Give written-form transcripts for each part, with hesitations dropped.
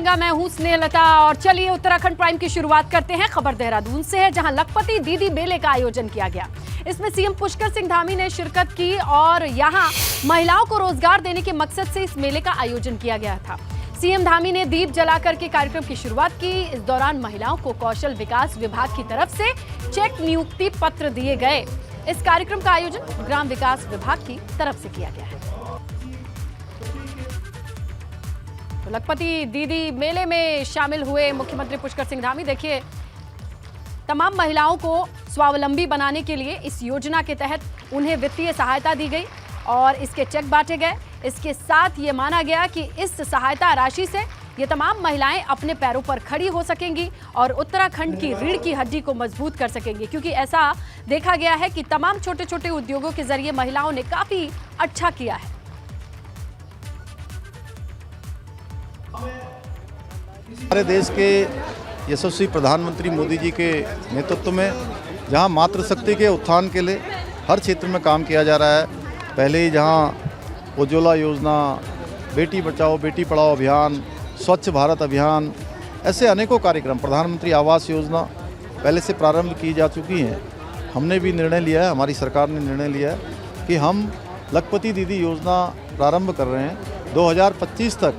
दंगा। मैं हूं स्नेहलता और चलिए उत्तराखंड प्राइम की शुरुआत करते हैं। खबर देहरादून से है, जहां लखपति दीदी मेले का आयोजन किया गया। इसमें सीएम पुष्कर सिंह धामी ने शिरकत की और यहां महिलाओं को रोजगार देने के मकसद से इस मेले का आयोजन किया गया था। सीएम धामी ने दीप जलाकर के कार्यक्रम की शुरुआत की। इस दौरान महिलाओं को कौशल विकास विभाग की तरफ से चेक नियुक्ति पत्र दिए गए। इस कार्यक्रम का आयोजन ग्राम विकास विभाग की तरफ से किया गया है। तो लखपति दीदी मेले में शामिल हुए मुख्यमंत्री पुष्कर सिंह धामी। देखिए, तमाम महिलाओं को स्वावलंबी बनाने के लिए इस योजना के तहत उन्हें वित्तीय सहायता दी गई और इसके चेक बांटे गए। इसके साथ ये माना गया कि इस सहायता राशि से ये तमाम महिलाएं अपने पैरों पर खड़ी हो सकेंगी और उत्तराखंड की रीढ़ की हड्डी को मजबूत कर सकेंगी, क्योंकि ऐसा देखा गया है कि तमाम छोटे छोटे उद्योगों के जरिए महिलाओं ने काफी अच्छा किया है। हमारे देश के यशस्वी प्रधानमंत्री मोदी जी के नेतृत्व में जहां मातृशक्ति के उत्थान के लिए हर क्षेत्र में काम किया जा रहा है। पहले ही जहां उज्ज्वला योजना, बेटी बचाओ बेटी पढ़ाओ अभियान, स्वच्छ भारत अभियान, ऐसे अनेकों कार्यक्रम, प्रधानमंत्री आवास योजना पहले से प्रारंभ की जा चुकी हैं। हमने भी निर्णय लिया है, हमारी सरकार ने निर्णय लिया है कि हम लखपति दीदी योजना प्रारंभ कर रहे हैं। 2025 तक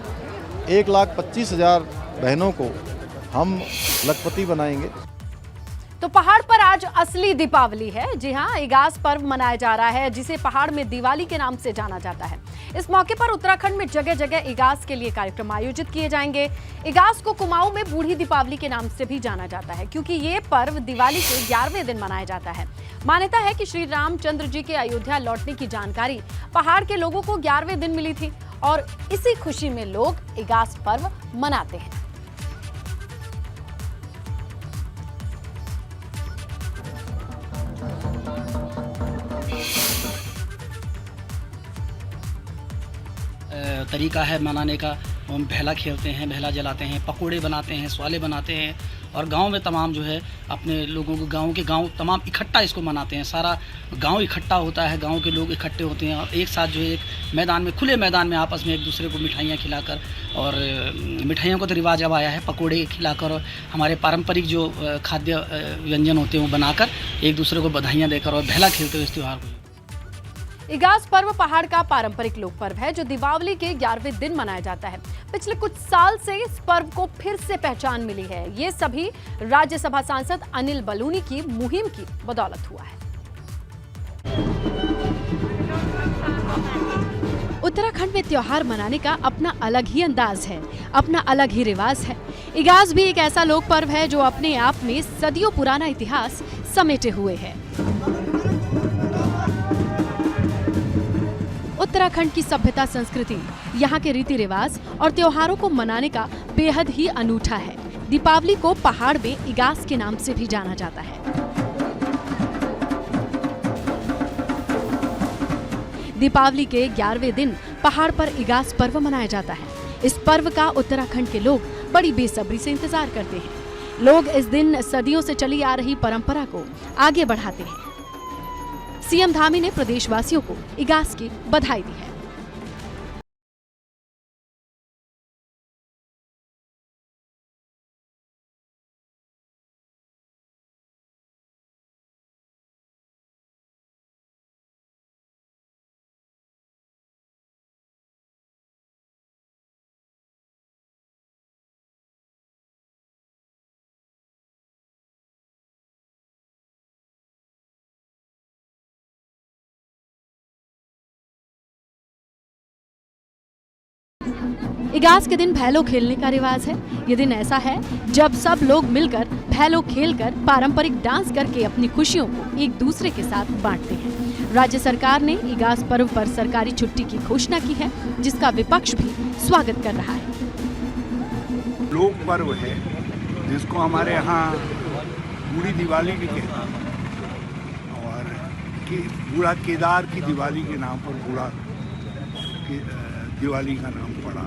1,25,000 बहनों को हम लखपति बनाएंगे। तो पहाड़ पर आज असली दीपावली है। जी हां, इगास पर्व मनाया जा रहा है, जिसे पहाड़ में दिवाली के नाम से जाना जाता है। इस मौके पर उत्तराखंड में जगह जगह इगास के लिए कार्यक्रम आयोजित किए जाएंगे। इगास को कुमाऊं में बूढ़ी दीपावली के नाम से भी जाना जाता है, क्योंकि ये पर्व दिवाली के 11वें दिन मनाया जाता है। मान्यता है कि श्री रामचंद्र जी के अयोध्या लौटने की जानकारी पहाड़ के लोगों को 11वें दिन मिली थी और इसी खुशी में लोग इगास पर्व मनाते हैं। तरीका है मनाने का। हम भैला खेलते हैं, भैला जलाते हैं, पकोड़े बनाते हैं, स्वाले बनाते हैं और गांव में तमाम जो है अपने लोगों को गांव तमाम इकट्ठा इसको मनाते हैं। सारा गांव इकट्ठा होता है, गांव के लोग इकट्ठे होते हैं और एक साथ जो है एक मैदान में, खुले मैदान में आपस में एक दूसरे को मिठाइयाँ खिलाकर, और मिठाइयों का तो रिवाज अब आया है, पकोड़े खिलाकर और हमारे पारंपरिक जो खाद्य व्यंजन होते हैं वो बनाकर एक दूसरे को बधाइयाँ देकर और भैला खेलते हुए इस त्यौहार को। इगास पर्व पहाड़ का पारंपरिक लोक पर्व है, जो दीपावली के 11वें दिन मनाया जाता है। पिछले कुछ साल से इस पर्व को फिर से पहचान मिली है। ये सभी राज्यसभा सांसद अनिल बलूनी की मुहिम की बदौलत हुआ है। उत्तराखंड में त्योहार मनाने का अपना अलग ही अंदाज है, अपना अलग ही रिवाज है। इगास भी एक ऐसा लोक पर्व है जो अपने आप में सदियों पुराना इतिहास समेटे हुए है। उत्तराखंड की सभ्यता, संस्कृति, यहाँ के रीति रिवाज और त्योहारों को मनाने का बेहद ही अनूठा है। दीपावली को पहाड़ में इगास के नाम से भी जाना जाता है। दीपावली के 11वें दिन पहाड़ पर इगास पर्व मनाया जाता है। इस पर्व का उत्तराखंड के लोग बड़ी बेसब्री से इंतजार करते हैं। लोग इस दिन सदियों से चली आ रही परंपरा को आगे बढ़ाते हैं। सीएम धामी ने प्रदेशवासियों को इगास की बधाई दी है। इगास के दिन भैलो खेलने का रिवाज है। ये दिन ऐसा है जब सब लोग मिलकर भैलो खेलकर पारंपरिक डांस करके अपनी खुशियों को एक दूसरे के साथ बांटते हैं। राज्य सरकार ने इगास पर्व पर सरकारी छुट्टी की घोषणा की है, जिसका विपक्ष भी स्वागत कर रहा है। लोक पर्व है जिसको हमारे यहाँ बूढ़ी दिवाली भी कहते हैं और बूढ़ा केदार की दिवाली के नाम पर बूढ़ा दिवाली का नाम पड़ा।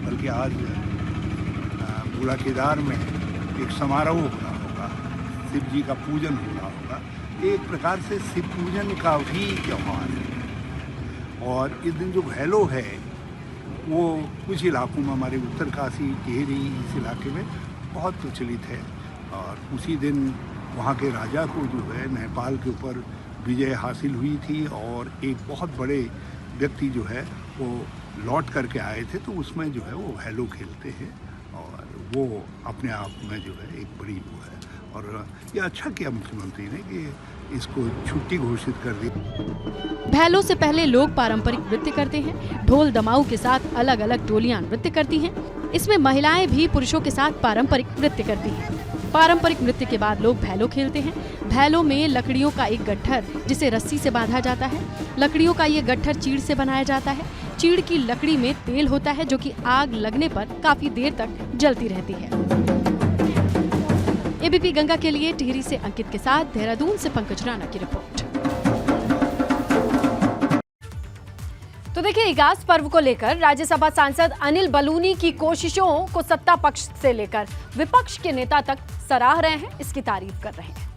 बल्कि आज बूढ़ा केदार में एक समारोह होना होगा, शिव जी का पूजन होना होगा। एक प्रकार से शिव पूजन का भी त्यौहार है। और इस दिन जो भैलो है वो कुछ इलाकों में, हमारे उत्तरकाशी, टिहरी, इस इलाके में बहुत प्रचलित है। और उसी दिन वहाँ के राजा को जो है नेपाल के ऊपर विजय हासिल हुई थी और एक बहुत बड़े व्यक्ति जो है वो लौट करके आए थे, तो उसमें जो है वो भैलो खेलते हैं और वो अपने आप में जो है एक बड़ी वो है। और ये अच्छा किया मुख्यमंत्री ने कि इसको छुट्टी घोषित कर दी। भैलो से पहले लोग पारंपरिक नृत्य करते हैं। ढोल दमाऊ के साथ अलग अलग टोलियां नृत्य करती हैं। इसमें महिलाएं भी पुरुषों के साथ पारंपरिक नृत्य करती हैं। पारंपरिक नृत्य के बाद लोग भैलो खेलते हैं। भैलो में लकड़ियों का एक गट्ठर जिसे रस्सी से बांधा जाता है। लकड़ियों का ये गट्ठर चीड़ से बनाया जाता है। चीड़ की लकड़ी में तेल होता है जो कि आग लगने पर काफी देर तक जलती रहती है। एबीपी गंगा के लिए टिहरी से अंकित के साथ देहरादून से पंकज राणा की रिपोर्ट। तो देखिए, इगास पर्व को लेकर राज्यसभा सांसद अनिल बलूनी की कोशिशों को सत्ता पक्ष से लेकर विपक्ष के नेता तक सराह रहे हैं, इसकी तारीफ कर रहे हैं।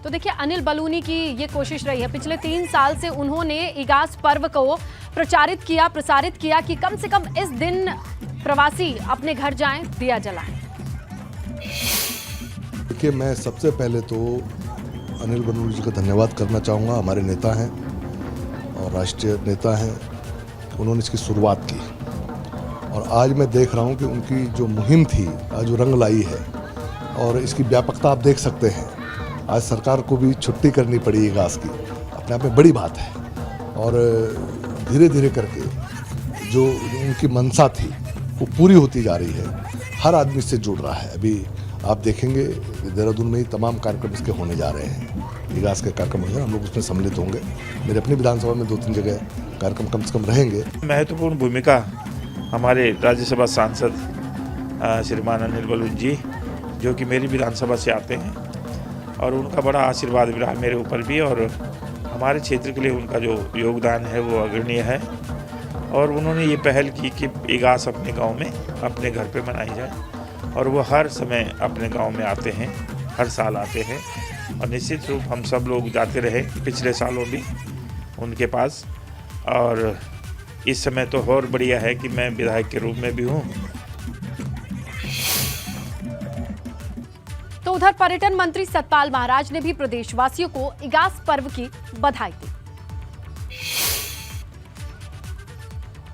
तो देखिए, अनिल बलूनी की ये कोशिश रही है। पिछले 3 साल से उन्होंने इगास पर्व को प्रसारित किया कि कम से कम इस दिन प्रवासी अपने घर जाएं, दिया जलाएं। देखिए, मैं सबसे पहले तो अनिल बलूनी जी का धन्यवाद करना चाहूँगा। हमारे नेता हैं और राष्ट्रीय नेता हैं, उन्होंने इसकी शुरुआत की और आज मैं देख रहा हूँ कि उनकी जो मुहिम थी आज वो रंग लाई है और इसकी व्यापकता आप देख सकते हैं। आज सरकार को भी छुट्टी करनी पड़ी इगास की, अपने आप में बड़ी बात है। और धीरे धीरे करके जो उनकी मंशा थी वो पूरी होती जा रही है। हर आदमी इससे जुड़ रहा है। अभी आप देखेंगे देहरादून में ही तमाम कार्यक्रम इसके होने जा रहे हैं। इगास के कार्यक्रम होंगे, हम लोग उसमें सम्मिलित होंगे। मेरे अपनी विधानसभा में 2-3 जगह कार्यक्रम कम से कम रहेंगे। महत्वपूर्ण भूमिका हमारे राज्यसभा सांसद श्रीमान अनिल बलूनी जी, जो कि मेरी विधानसभा से आते हैं, और उनका बड़ा आशीर्वाद भी रहा मेरे ऊपर भी, और हमारे क्षेत्र के लिए उनका जो योगदान है वो अग्रणीय है। और उन्होंने ये पहल की कि इगास अपने गांव में, अपने घर पे मनाई जाए, और वो हर समय अपने गांव में आते हैं, हर साल आते हैं। और निश्चित रूप हम सब लोग जाते रहे पिछले सालों भी उनके पास, और इस समय तो और बढ़िया है कि मैं विधायक के रूप में भी हूँ। तो उधर पर्यटन मंत्री सतपाल महाराज ने भी प्रदेशवासियों को इगास पर्व की बधाई दी।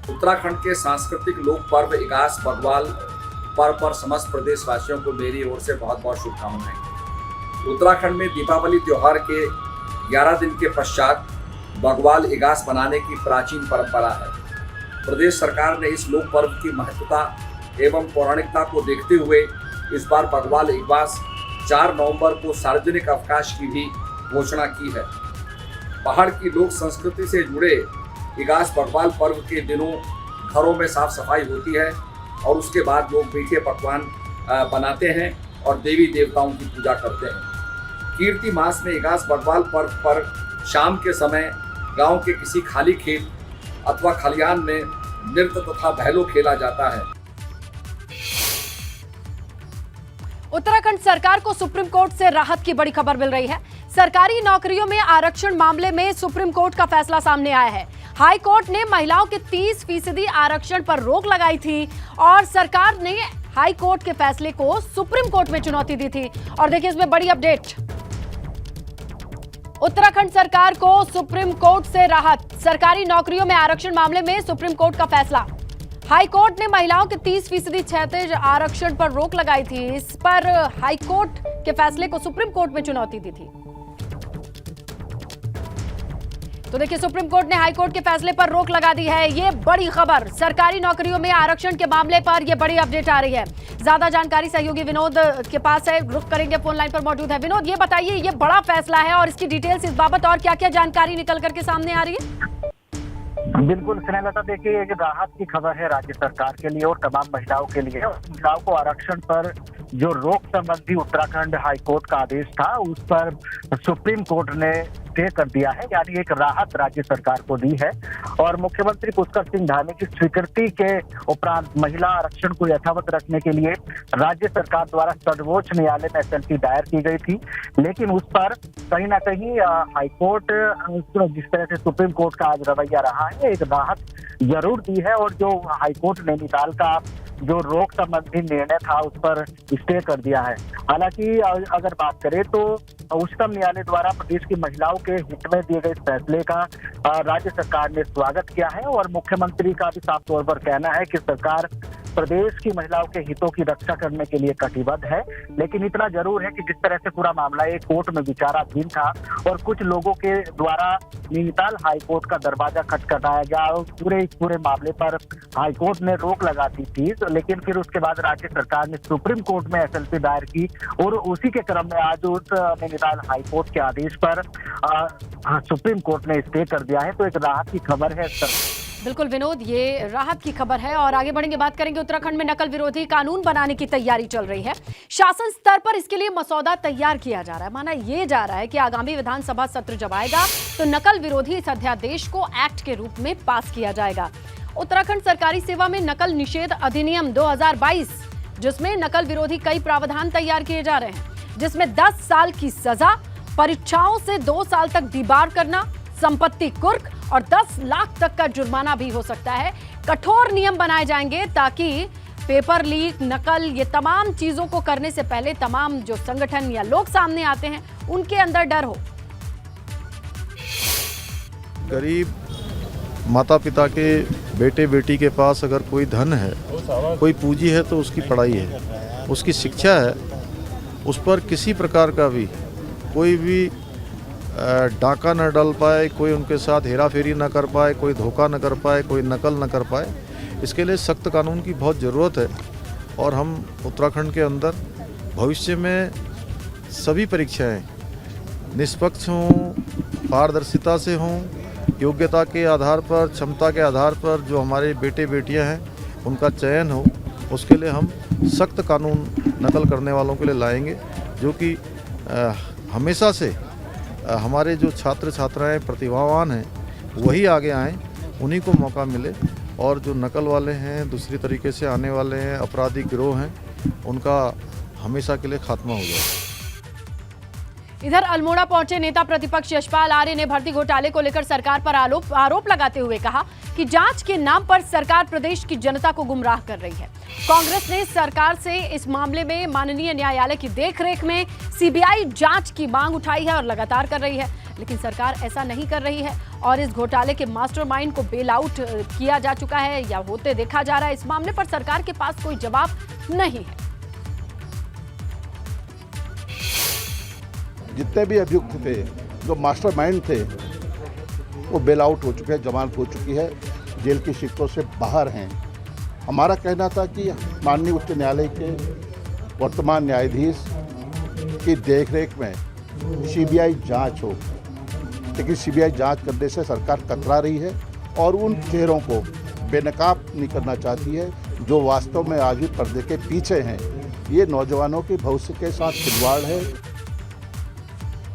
उत्तराखंड के सांस्कृतिक लोक पर्व इगास बग्वाल पर्व पर समस्त प्रदेशवासियों को मेरी ओर से बहुत बहुत शुभकामनाएं। उत्तराखंड में दीपावली त्योहार के 11 दिन के पश्चात बग्वाल इगास मनाने की प्राचीन परंपरा है। प्रदेश सरकार ने इस लोक पर्व की महत्वता एवं पौराणिकता को देखते हुए इस बार बग्वाल इगास 4 नवंबर को सार्वजनिक अवकाश की भी घोषणा की है। पहाड़ की लोक संस्कृति से जुड़े इगास बग्वाल पर्व के दिनों घरों में साफ सफाई होती है और उसके बाद लोग मीठे पकवान बनाते हैं और देवी देवताओं की पूजा करते हैं। कीर्ति मास में इगास बग्वाल पर्व पर शाम के समय गांव के किसी खाली खेत अथवा खलियान में नृत्य तथा भैलो खेला जाता है। उत्तराखंड सरकार को सुप्रीम कोर्ट से राहत की बड़ी खबर मिल रही है। सरकारी नौकरियों में आरक्षण मामले में सुप्रीम कोर्ट का फैसला सामने आया है। हाई कोर्ट ने महिलाओं के 30% आरक्षण पर रोक लगाई थी और सरकार ने हाई कोर्ट के फैसले को सुप्रीम कोर्ट में चुनौती दी थी। और देखिए इसमें बड़ी अपडेट, उत्तराखंड सरकार को सुप्रीम कोर्ट से राहत। सरकारी नौकरियों में आरक्षण मामले में सुप्रीम कोर्ट का फैसला। हाई कोर्ट ने महिलाओं के 30% क्षैतिज आरक्षण पर रोक लगाई थी। इस पर हाई कोर्ट के फैसले को सुप्रीम कोर्ट में चुनौती दी थी। तो देखिए, सुप्रीम कोर्ट ने हाई कोर्ट के फैसले पर रोक लगा दी है। ये बड़ी खबर, सरकारी नौकरियों में आरक्षण के मामले पर ये बड़ी अपडेट आ रही है। ज्यादा जानकारी सहयोगी विनोद के पास है, रुक करेंगे, फोन लाइन पर मौजूद है। विनोद, ये बताइए, ये बड़ा फैसला है और इसकी डिटेल्स इस बाबत और क्या क्या जानकारी निकल करके सामने आ रही है? बिल्कुल स्नेहलता, देखिए ये राहत की खबर है राज्य सरकार के लिए और तमाम महिलाओं के लिए। महिलाओं को आरक्षण पर जो रोक संबंधी उत्तराखंड हाईकोर्ट का आदेश था उस पर सुप्रीम कोर्ट ने स्टे कर दिया है, यानी एक राहत राज्य सरकार को दी है। और मुख्यमंत्री पुष्कर सिंह धामी की स्वीकृति के उपरांत महिला आरक्षण को यथावत रखने के लिए राज्य सरकार द्वारा सर्वोच्च न्यायालय में एसएलपी दायर की गई थी, लेकिन उस पर कहीं ना कहीं हाईकोर्ट जिस तरह से सुप्रीम कोर्ट का आज रवैया रहा है, एक राहत जरूर दी है। और जो हाईकोर्ट नैनीताल का जो रोक संबंधी निर्णय था उस पर स्टे कर दिया है। हालांकि अगर बात करें तो उच्चतम न्यायालय द्वारा प्रदेश की महिलाओं के हित में दिए गए फैसले का राज्य सरकार ने स्वागत किया है और मुख्यमंत्री का भी साफ तौर पर कहना है कि सरकार प्रदेश की महिलाओं के हितों की रक्षा करने के लिए कटिबद्ध है। लेकिन इतना जरूर है कि जिस तरह से पूरा मामला एक कोर्ट में विचाराधीन था और कुछ लोगों के द्वारा नैनीताल हाईकोर्ट का दरवाजा खटखटाया गया और पूरे मामले पर हाईकोर्ट ने रोक लगा दी थी, लेकिन फिर उसके बाद राज्य सरकार ने सुप्रीम कोर्ट में एसएलपी दायर की और उसी के क्रम में आज उस नैनीताल हाईकोर्ट के आदेश पर सुप्रीम कोर्ट ने स्टे कर दिया है। तो एक राहत की खबर है सर। बिल्कुल विनोद, ये राहत की खबर है। और आगे बढ़ेंगे, बात करेंगे उत्तराखंड में नकल विरोधी कानून बनाने की तैयारी चल रही है। शासन स्तर पर इसके लिए मसौदा तैयार किया जा रहा है। माना यह जा रहा है कि आगामी विधानसभा सत्र जब आएगा तो नकल विरोधी इस अध्यादेश को एक्ट के रूप में पास किया जाएगा। उत्तराखंड सरकारी सेवा में नकल निषेध अधिनियम 2022, जिसमें नकल विरोधी कई प्रावधान तैयार किए जा रहे हैं, जिसमें 10 साल की सजा, परीक्षाओं से 2 साल तक डीबार करना, संपत्ति कुर्क और 10 लाख तक का जुर्माना भी हो सकता है। कठोर नियम बनाए जाएंगे ताकि पेपर लीक, नकल, ये तमाम चीजों को करने से पहले तमाम जो संगठन या लोग सामने आते हैं उनके अंदर डर हो। गरीब माता पिता के बेटे बेटी के पास अगर कोई धन है, कोई पूंजी है, तो उसकी पढ़ाई है, उसकी शिक्षा है, उस पर किसी प्रकार का भी कोई भी डाका न डाल पाए, कोई उनके साथ हेरा फेरी न कर पाए, कोई धोखा न कर पाए, कोई नकल न कर पाए। इसके लिए सख्त कानून की बहुत ज़रूरत है। और हम उत्तराखंड के अंदर भविष्य में सभी परीक्षाएं निष्पक्ष हों, पारदर्शिता से हों, योग्यता के आधार पर, क्षमता के आधार पर जो हमारे बेटे बेटियां हैं उनका चयन हो, उसके लिए हम सख्त कानून नकल करने वालों के लिए लाएंगे, जो कि हमेशा से हमारे जो छात्र छात्राएं प्रतिभावान हैं वही आगे आएँ, उन्हीं को मौका मिले, और जो नकल वाले हैं, दूसरी तरीके से आने वाले हैं, अपराधी गिरोह हैं, उनका हमेशा के लिए खात्मा हो जाए। इधर अल्मोड़ा पहुंचे नेता प्रतिपक्ष यशपाल आर्य ने भर्ती घोटाले को लेकर सरकार पर आरोप लगाते हुए कहा कि जांच के नाम पर सरकार प्रदेश की जनता को गुमराह कर रही है। कांग्रेस ने सरकार से इस मामले में माननीय न्यायालय की देखरेख में सीबीआई जांच की मांग उठाई है और लगातार कर रही है, लेकिन सरकार ऐसा नहीं कर रही है और इस घोटाले के मास्टरमाइंड को बेल आउट किया जा चुका है या होते देखा जा रहा है। इस मामले पर सरकार के पास कोई जवाब नहीं है। जितने भी अभियुक्त थे, जो मास्टरमाइंड थे, वो बेल आउट हो चुके हैं, जमानत हो चुकी है, जेल की शिफ्टों से बाहर हैं। हमारा कहना था कि माननीय उच्च न्यायालय के वर्तमान न्यायाधीश की देखरेख में सीबीआई जांच हो, लेकिन सीबीआई जांच करने से सरकार कतरा रही है और उन चेहरों को बेनकाब नहीं करना चाहती है जो वास्तव में आज भी पर्दे के पीछे हैं। ये नौजवानों के भविष्य के साथ खिलवाड़ है।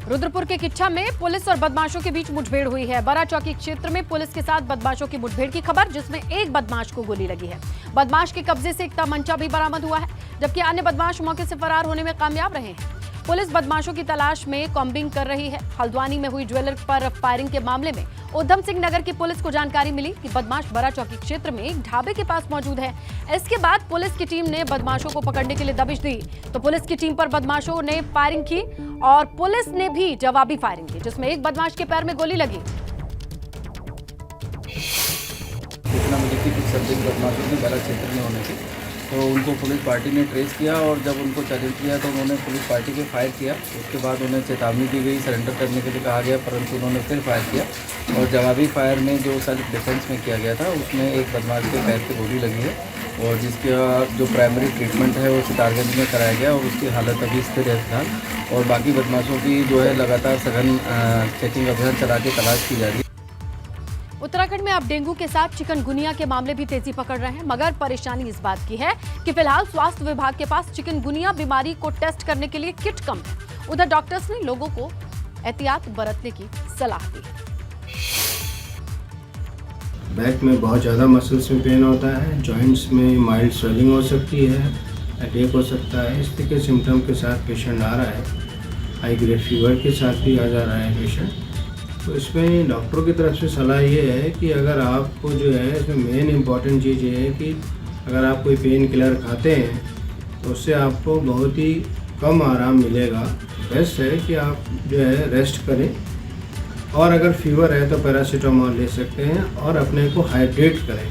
रुद्रपुर के किच्छा में पुलिस और बदमाशों के बीच मुठभेड़ हुई है। बरा चौकी क्षेत्र में पुलिस के साथ बदमाशों की मुठभेड़ की खबर, जिसमें एक बदमाश को गोली लगी है। बदमाश के कब्जे से एक तमंचा भी बरामद हुआ है, जबकि अन्य बदमाश मौके से फरार होने में कामयाब रहे हैं। पुलिस बदमाशों की तलाश में कॉम्बिंग कर रही है। हल्द्वानी में हुई ज्वेलर पर फायरिंग के मामले में उधम सिंह नगर की पुलिस को जानकारी मिली कि बदमाश बरा चौकी क्षेत्र में एक ढाबे के पास मौजूद है। इसके बाद पुलिस की टीम ने बदमाशों को पकड़ने के लिए दबिश दी, तो पुलिस की टीम पर बदमाशों ने फायरिंग की और पुलिस ने भी जवाबी फायरिंग की, जिसमें एक बदमाश के पैर में गोली लगी। सूचना मिली थी कि संदिग्ध बदमाशों ने बरा क्षेत्र में होने की, तो उनको पुलिस पार्टी ने ट्रेस किया और जब उनको चैलेंज किया तो उन्होंने पुलिस पार्टी पे फायर किया। उसके बाद उन्हें चेतावनी दी गई, सरेंडर करने के लिए कहा गया, परंतु उन्होंने फिर फायर किया और जवाबी फायर में जो सेल्फ डिफेंस में किया गया था उसमें एक बदमाश के पैर पे गोली लगी है और जिसका जो प्राइमरी ट्रीटमेंट है वो सितारगंज में कराया गया और उसकी हालत अभी स्थिर है फिलहाल। और बाकी बदमाशों की जो है लगातार सघन चेकिंग अभियान चला के तलाश की जा रही है। उत्तराखंड में अब डेंगू के साथ चिकनगुनिया के मामले भी तेजी पकड़ रहे हैं, मगर परेशानी इस बात की है कि फिलहाल स्वास्थ्य विभाग के पास चिकनगुनिया बीमारी को टेस्ट करने के लिए किट कम है। उधर डॉक्टर्स ने लोगों को एहतियात बरतने की सलाह दी है। बैक में बहुत ज़्यादा मसल्स में पेन होता है, जॉइंट्स में माइल्ड स्वेलिंग हो सकती है, हेडेक हो सकता है। इस तरह के सिम्टम के साथ पेशेंट आ रहा है। हाई ग्रेड फीवर के साथ भी आ जा रहा है पेशेंट। तो इसमें डॉक्टरों की तरफ से सलाह ये है कि अगर आपको जो है इसमें मेन इम्पॉर्टेंट चीज़ ये है कि अगर आप कोई पेन किलर खाते हैं तो उससे आपको बहुत ही कम आराम मिलेगा। बेस्ट है कि आप जो है रेस्ट करें, और अगर फीवर है तो पैरासीटामोल ले सकते हैं और अपने को हाइड्रेट करें।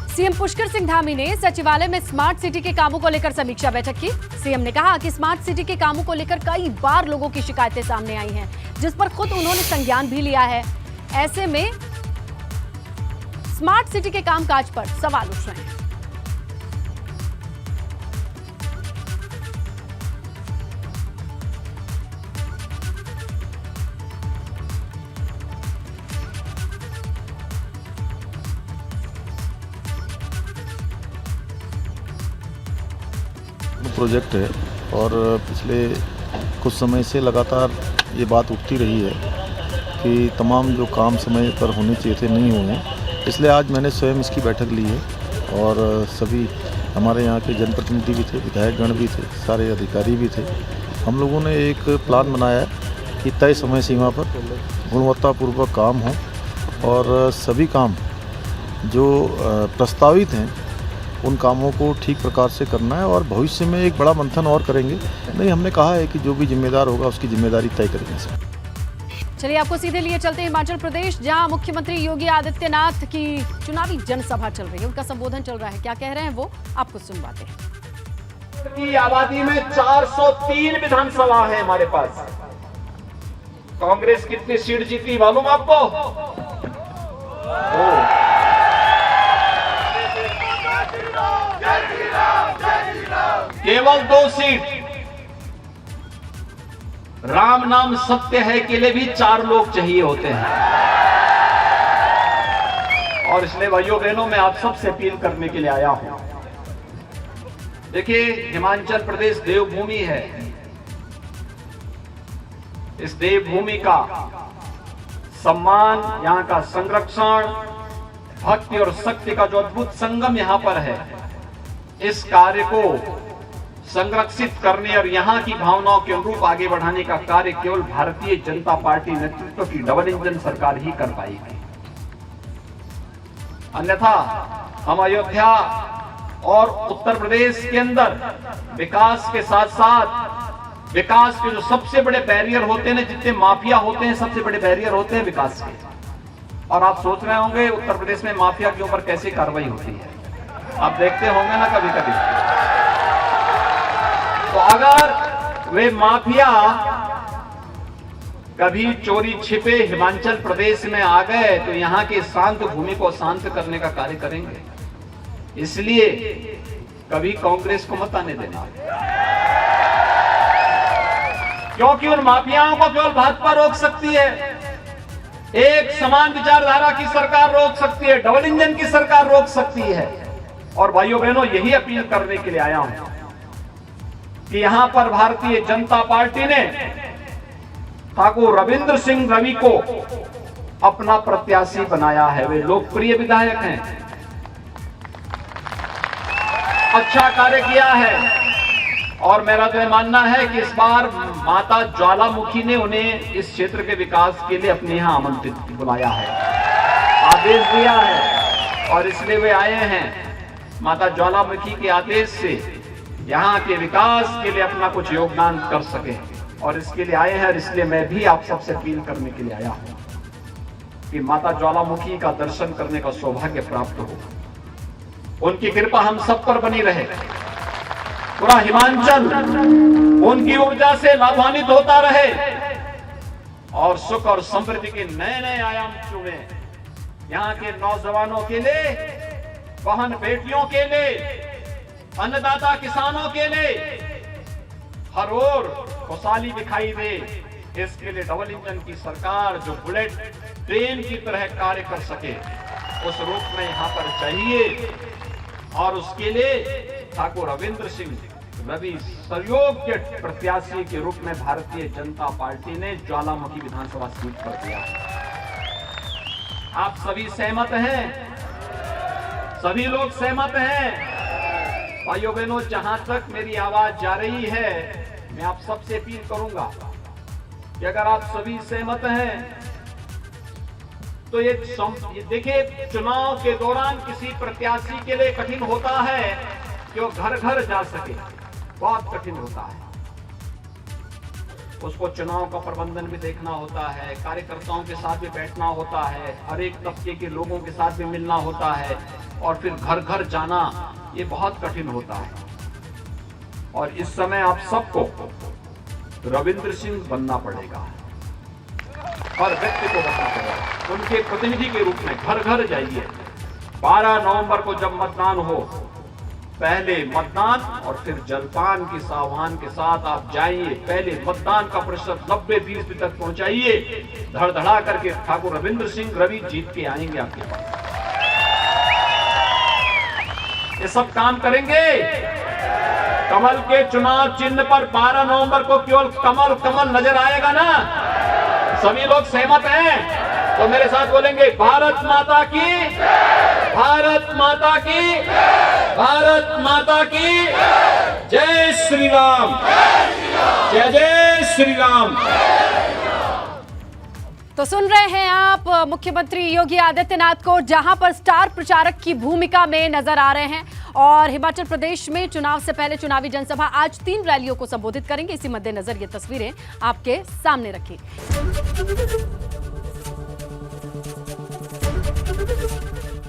सीएम पुष्कर सिंह धामी ने सचिवालय में स्मार्ट सिटी के कामों को लेकर समीक्षा बैठक की। सीएम ने कहा कि स्मार्ट सिटी के कामों को लेकर कई बार लोगों की शिकायतें सामने आई हैं, जिस पर खुद उन्होंने संज्ञान भी लिया है। ऐसे में स्मार्ट सिटी के कामकाज पर सवाल उठ रहे हैं। प्रोजेक्ट है और पिछले कुछ समय से लगातार ये बात उठती रही है कि तमाम जो काम समय पर होने चाहिए थे नहीं हुए हैं। इसलिए आज मैंने स्वयं इसकी बैठक ली है और सभी हमारे यहाँ के जनप्रतिनिधि भी थे, विधायकगण भी थे, सारे अधिकारी भी थे। हम लोगों ने एक प्लान बनाया है कि तय समय सीमा पर गुणवत्तापूर्वक काम हो और सभी काम जो प्रस्तावित हैं उन कामों को ठीक प्रकार से करना है और भविष्य में एक बड़ा मंथन और करेंगे। नहीं, हमने कहा है कि जो भी जिम्मेदार होगा उसकी जिम्मेदारी तय करेंगे। चलिए आपको सीधे लिए चलते हैं हिमाचल प्रदेश, जहां मुख्यमंत्री योगी आदित्यनाथ की चुनावी जनसभा चल रही है। उनका संबोधन चल रहा है, क्या कह रहे हैं वो आपको सुनवाते हैं। की आबादी में 403 विधानसभा है हमारे पास। कांग्रेस कितनी सीट जीती मालूम आपको? केवल 2 सीट। राम नाम सत्य है के लिए भी 4 लोग चाहिए होते हैं। और इसलिए भाइयों बहनों मैं आप सबसे अपील करने के लिए आया हूं। देखिए, हिमाचल प्रदेश देवभूमि है। इस देवभूमि का सम्मान, यहाँ का संरक्षण, भक्ति और शक्ति का जो अद्भुत संगम यहाँ पर है, इस कार्य को संरक्षित करने और यहाँ की भावनाओं के अनुरूप आगे बढ़ाने का कार्य केवल भारतीय जनता पार्टी नेतृत्व की डबल इंजन सरकार ही कर पाएगी। अन्यथा हम अयोध्या और उत्तर प्रदेश के अंदर विकास के साथ साथ विकास के जो सबसे बड़े बैरियर होते हैं, जितने माफिया होते हैं सबसे बड़े बैरियर होते हैं विकास के। और आप सोच रहे होंगे उत्तर प्रदेश में माफिया के ऊपर कैसी कार्रवाई होती है, आप देखते होंगे ना कभी कभी। तो अगर वे माफिया कभी चोरी छिपे हिमाचल प्रदेश में आ गए तो यहाँ की शांत भूमि को शांत करने का कार्य करेंगे। इसलिए कभी कांग्रेस को मत आने देना, क्योंकि उन माफियाओं को केवल भाजपा रोक सकती है। एक समान विचारधारा की सरकार रोक सकती है, डबल इंजन की सरकार रोक सकती है। और भाइयों बहनों, यही अपील करने के लिए आया हूं कि यहां पर भारतीय जनता पार्टी ने ठाकुर रविंद्र सिंह रवि को अपना प्रत्याशी बनाया है। वे लोकप्रिय विधायक हैं, अच्छा कार्य किया है। और मेरा तो यह मानना है कि इस बार माता ज्वालामुखी ने उन्हें इस क्षेत्र के विकास के लिए अपने यहां आमंत्रित बुलाया है, आदेश दिया है, और इसलिए वे आए हैं। माता ज्वालामुखी के आदेश से यहाँ के विकास के लिए अपना कुछ योगदान कर सके, और इसके लिए आए हैं। और इसलिए मैं भी आप सबसे अपील करने के लिए आया हूं कि माता ज्वालामुखी का दर्शन करने का सौभाग्य प्राप्त हो। उनकी कृपा हम सब पर बनी रहे। पूरा हिमाचल उनकी ऊर्जा से लाभान्वित होता रहे और सुख और समृद्धि के नए नए आयाम छुए। यहाँ के नौजवानों के लिए, बहन बेटियों के लिए, अन्नदाता किसानों के लिए हर ओर खुशहाली दिखाई दे। इसके लिए डबल इंजन की सरकार जो बुलेट ट्रेन की तरह कार्य कर सके, उस रूप में यहाँ पर चाहिए। और उसके लिए ठाकुर रविंद्र सिंह रवि सहयोग्य प्रत्याशी के रूप में भारतीय जनता पार्टी ने ज्वालामुखी विधानसभा सीट पर दिया है। आप सभी सहमत हैं? सभी लोग सहमत हैं? भाइयों बहनों, जहां तक मेरी आवाज जा रही है, मैं आप सबसे अपील करूंगा कि अगर आप सभी सहमत हैं तो ये देखिए, चुनाव के दौरान किसी प्रत्याशी के लिए कठिन होता है कि वो घर घर जा सके, बहुत कठिन होता है। उसको चुनाव का प्रबंधन भी देखना होता है, कार्यकर्ताओं के साथ भी बैठना होता है, हर एक तबके के लोगों के साथ भी मिलना होता है, और फिर घर घर जाना, ये बहुत कठिन होता है। और इस समय आप सबको रविंद्र सिंह बनना पड़ेगा, हर व्यक्ति को बनना पड़ेगा, उनके प्रतिनिधि के रूप में घर घर जाइए। 12 नवंबर को जब मतदान हो, पहले मतदान और फिर जलपान की सावधान के साथ आप जाइए। पहले मतदान का प्रतिशत 90-20 तक पहुंचाइए, धड़धड़ा करके ठाकुर रविंद्र सिंह रवि जीत के आएंगे आपके पास। ये सब काम करेंगे। कमल के चुनाव चिन्ह पर 12 नवंबर को केवल कमल कमल नजर आएगा ना? सभी लोग सहमत हैं? तो मेरे साथ बोलेंगे, भारत माता की, भारत माता की, भारत माता की जय श्री राम, जय जय श्री राम। तो सुन रहे हैं आप मुख्यमंत्री योगी आदित्यनाथ को, जहां पर स्टार प्रचारक की भूमिका में नजर आ रहे हैं। और हिमाचल प्रदेश में चुनाव से पहले चुनावी जनसभा आज 3 रैलियों को संबोधित करेंगे। इसी मद्देनजर ये तस्वीरें आपके सामने रखी।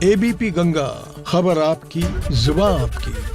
एबीपी गंगा, खबर आपकी, जुबान आपकी।